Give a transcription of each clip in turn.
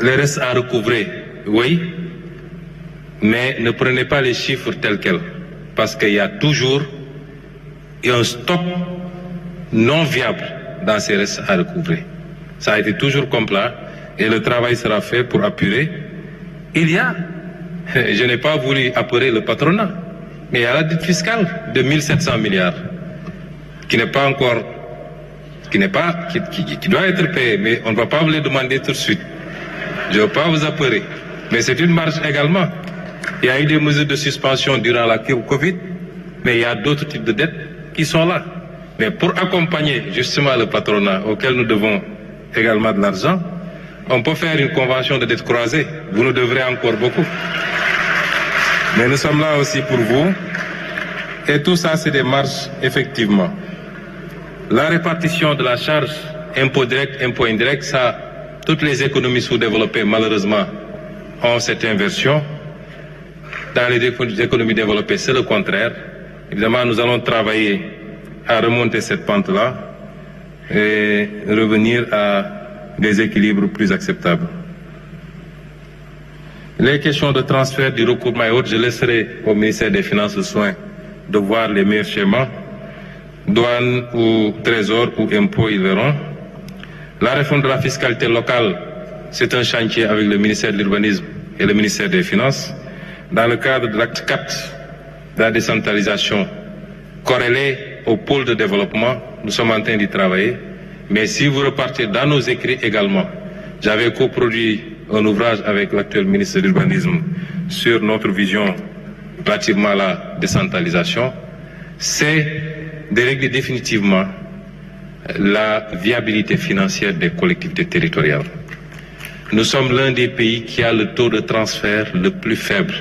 Les restes à recouvrer, oui, mais ne prenez pas les chiffres tels quels, parce qu'il y a toujours un stock non viable dans ces restes à recouvrer. Ça a été toujours comme là, et le travail sera fait pour apurer. Je n'ai pas voulu apurer le patronat, mais il y a la dette fiscale de 1700 milliards qui n'est pas encore, qui doit être payée, mais on ne va pas vous les demander tout de suite. Je ne veux pas vous apeurer, mais c'est une marge également. Il y a eu des mesures de suspension durant la Covid, mais il y a d'autres types de dettes qui sont là. Mais pour accompagner justement le patronat auquel nous devons également de l'argent, on peut faire une convention de dette croisée. Vous nous devrez encore beaucoup. Mais nous sommes là aussi pour vous. Et tout ça, c'est des marges, effectivement. La répartition de la charge, impôt direct, impôt indirect, ça, toutes les économies sous-développées, malheureusement, ont cette inversion. Dans les économies développées, c'est le contraire. Évidemment, nous allons travailler à remonter cette pente-là et revenir à des équilibres plus acceptables. Les questions de transfert du recoupement et autres, je laisserai au ministère des Finances le soin de voir les meilleurs schémas. Douane ou trésor ou impôts, ils verront. La réforme de la fiscalité locale, c'est un chantier avec le ministère de l'Urbanisme et le ministère des Finances. Dans le cadre de l'acte 4 de la décentralisation, corrélé au pôle de développement, nous sommes en train d'y travailler. Mais si vous repartez dans nos écrits également, j'avais coproduit un ouvrage avec l'actuel ministre de l'Urbanisme sur notre vision relativement à la décentralisation, c'est de régler définitivement la viabilité financière des collectivités territoriales. Nous sommes l'un des pays qui a le taux de transfert le plus faible.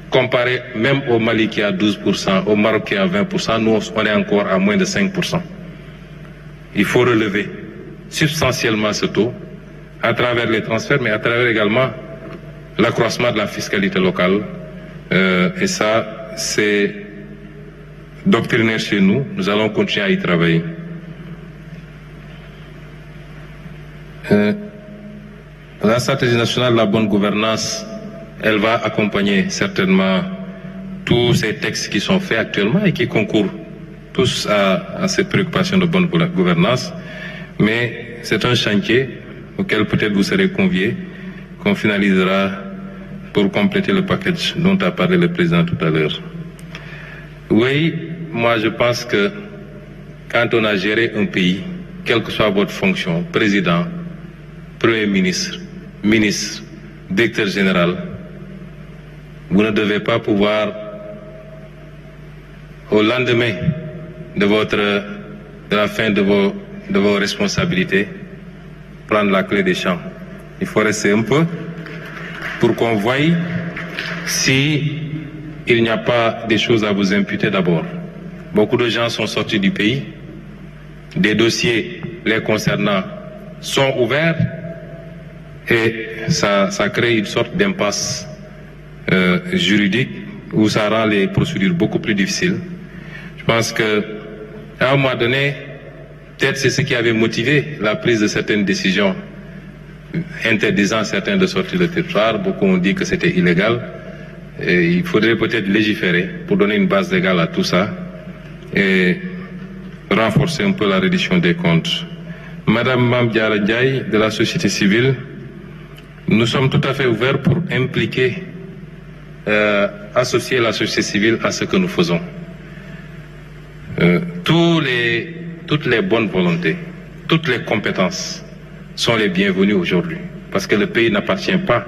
Comparé même au Mali qui a 12%, au Maroc qui a 20%, nous on est encore à moins de 5%. Il faut relever substantiellement ce taux à travers les transferts, mais à travers également l'accroissement de la fiscalité locale. Et ça, c'est doctrinaire chez nous. Nous allons continuer à y travailler. La stratégie nationale de la bonne gouvernance, elle va accompagner certainement tous ces textes qui sont faits actuellement et qui concourent tous à cette préoccupation de bonne gouvernance. Mais c'est un chantier auquel peut-être vous serez conviés, qu'on finalisera pour compléter le package dont a parlé le président tout à l'heure. Oui, moi je pense que quand on a géré un pays, quelle que soit votre fonction, président, premier ministre, ministre, directeur général, vous ne devez pas pouvoir, au lendemain de la fin de vos responsabilités, prendre la clé des champs. Il faut rester un peu pour qu'on voie si il n'y a pas des choses à vous imputer d'abord. Beaucoup de gens sont sortis du pays, des dossiers les concernant sont ouverts et ça crée une sorte d'impasse juridique où ça rend les procédures beaucoup plus difficiles. Je pense qu'à un moment donné, peut-être c'est ce qui avait motivé la prise de certaines décisions interdisant certains de sortir de territoire. Beaucoup ont dit que c'était illégal. Et il faudrait peut-être légiférer pour donner une base légale à tout ça et renforcer un peu la reddition des comptes. Madame Mame Diarra Ndiaye de la société civile, nous sommes tout à fait ouverts pour impliquer, associer la société civile à ce que nous faisons. Toutes les bonnes volontés, toutes les compétences sont les bienvenues aujourd'hui. Parce que le pays n'appartient pas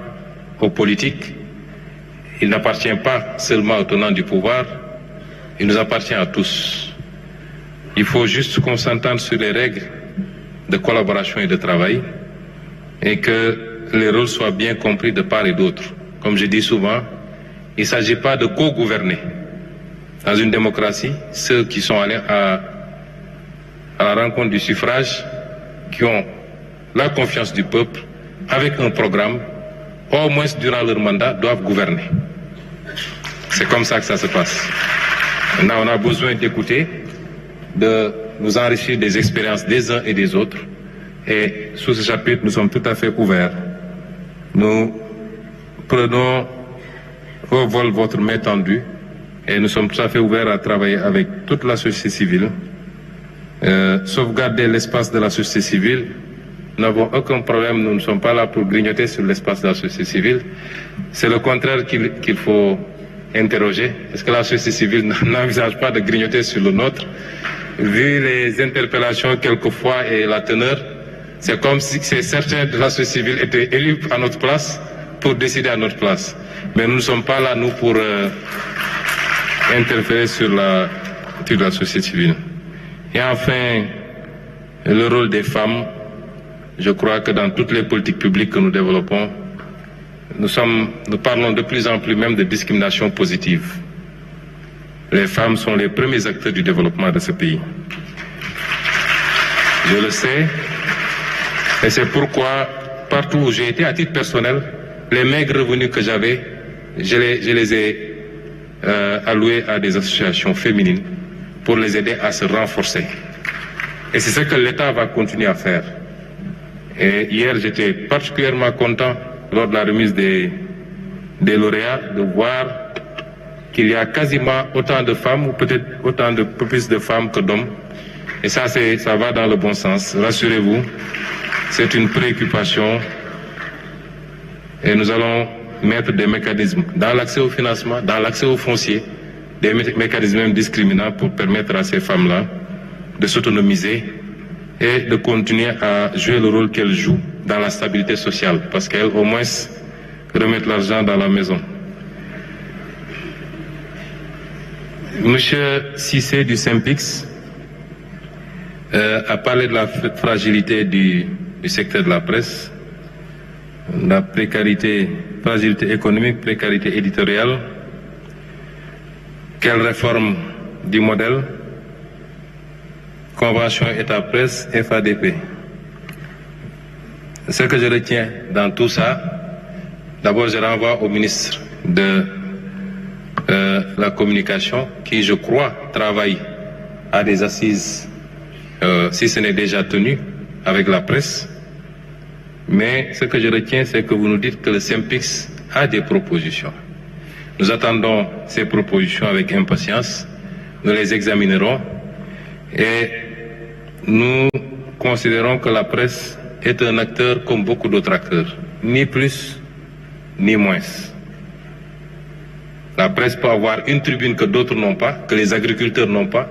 aux politiques, il n'appartient pas seulement aux tenants du pouvoir, il nous appartient à tous. Il faut juste qu'on s'entende sur les règles de collaboration et de travail et que les rôles soient bien compris de part et d'autre. Comme je dis souvent, il ne s'agit pas de co-gouverner. Dans une démocratie, ceux qui sont allés à la rencontre du suffrage, qui ont la confiance du peuple, avec un programme, au moins durant leur mandat, doivent gouverner. C'est comme ça que ça se passe. Maintenant, on a besoin d'écouter, de nous enrichir des expériences des uns et des autres, Et sous ce chapitre, nous sommes tout à fait ouverts. Nous prenons au vol votre main tendue et nous sommes tout à fait ouverts à travailler avec toute la société civile. Sauvegarder l'espace de la société civile, nous n'avons aucun problème, nous ne sommes pas là pour grignoter sur l'espace de la société civile. C'est le contraire qu'il faut interroger. Est-ce que la société civile n'envisage pas de grignoter sur le nôtre? Vu les interpellations quelquefois et la teneur, c'est comme si certains de la société civile étaient élus à notre place pour décider à notre place. Mais nous ne sommes pas là, nous, pour interférer sur la société civile. Et enfin, le rôle des femmes. Je crois que dans toutes les politiques publiques que nous développons, nous parlons de plus en plus même de discrimination positive. Les femmes sont les premiers acteurs du développement de ce pays. Je le sais, et c'est pourquoi, partout où j'ai été à titre personnel, les maigres revenus que j'avais, je les ai alloués à des associations féminines pour les aider à se renforcer. Et c'est ce que l'État va continuer à faire. Et hier, j'étais particulièrement content, lors de la remise des lauréats, de voir qu'il y a quasiment autant de femmes, ou peut-être autant de plus de femmes que d'hommes. Et ça va dans le bon sens. Rassurez-vous, c'est une préoccupation. Et nous allons mettre des mécanismes dans l'accès au financement, dans l'accès au foncier, des mécanismes discriminants pour permettre à ces femmes-là de s'autonomiser et de continuer à jouer le rôle qu'elles jouent dans la stabilité sociale, parce qu'elles, au moins, remettent l'argent dans la maison. Monsieur Cissé du SYNPICS a parlé de la fragilité du secteur de la presse, la précarité, fragilité économique, précarité éditoriale. Quelle réforme du modèle? Convention État-Presse, FADP. Ce que je retiens dans tout ça, d'abord je renvoie au ministre de la Communication qui, je crois, travaille à des assises, si ce n'est déjà tenu, avec la presse. Mais ce que je retiens, c'est que vous nous dites que le SYNPICS a des propositions. Nous attendons ces propositions avec impatience, nous les examinerons et nous considérons que la presse est un acteur comme beaucoup d'autres acteurs, ni plus ni moins. La presse peut avoir une tribune que d'autres n'ont pas, que les agriculteurs n'ont pas,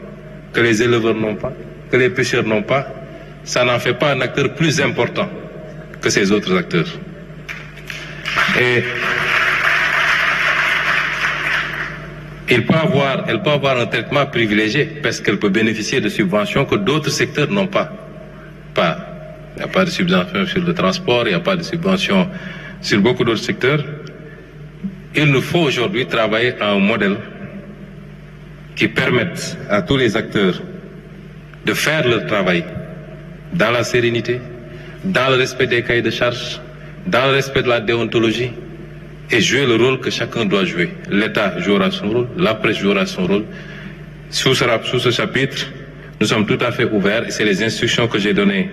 que les éleveurs n'ont pas, que les pêcheurs n'ont pas. Ça n'en fait pas un acteur plus important que ces autres acteurs. Et elle peut avoir un traitement privilégié parce qu'elle peut bénéficier de subventions que d'autres secteurs n'ont pas. Il n'y a pas de subventions sur le transport, il n'y a pas de subventions sur beaucoup d'autres secteurs. Il nous faut aujourd'hui travailler à un modèle qui permette à tous les acteurs de faire leur travail dans la sérénité, dans le respect des cahiers de charges, dans le respect de la déontologie et jouer le rôle que chacun doit jouer. L'État jouera son rôle, la presse jouera son rôle. Sous ce chapitre, nous sommes tout à fait ouverts et c'est les instructions que j'ai données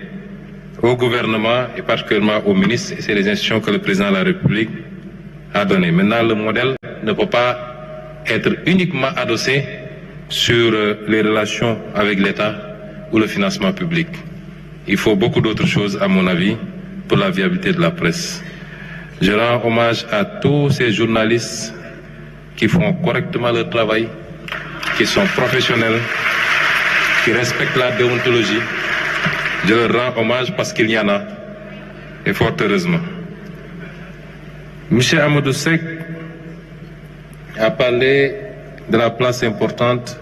au gouvernement et particulièrement au ministre et c'est les instructions que le président de la République a données. Maintenant, le modèle ne peut pas être uniquement adossé sur les relations avec l'État ou le financement public. Il faut beaucoup d'autres choses, à mon avis, pour la viabilité de la presse. Je rends hommage à tous ces journalistes qui font correctement leur travail, qui sont professionnels, qui respectent la déontologie. Je leur rends hommage parce qu'il y en a, et fort heureusement. M. Amadou Seck a parlé de la place importante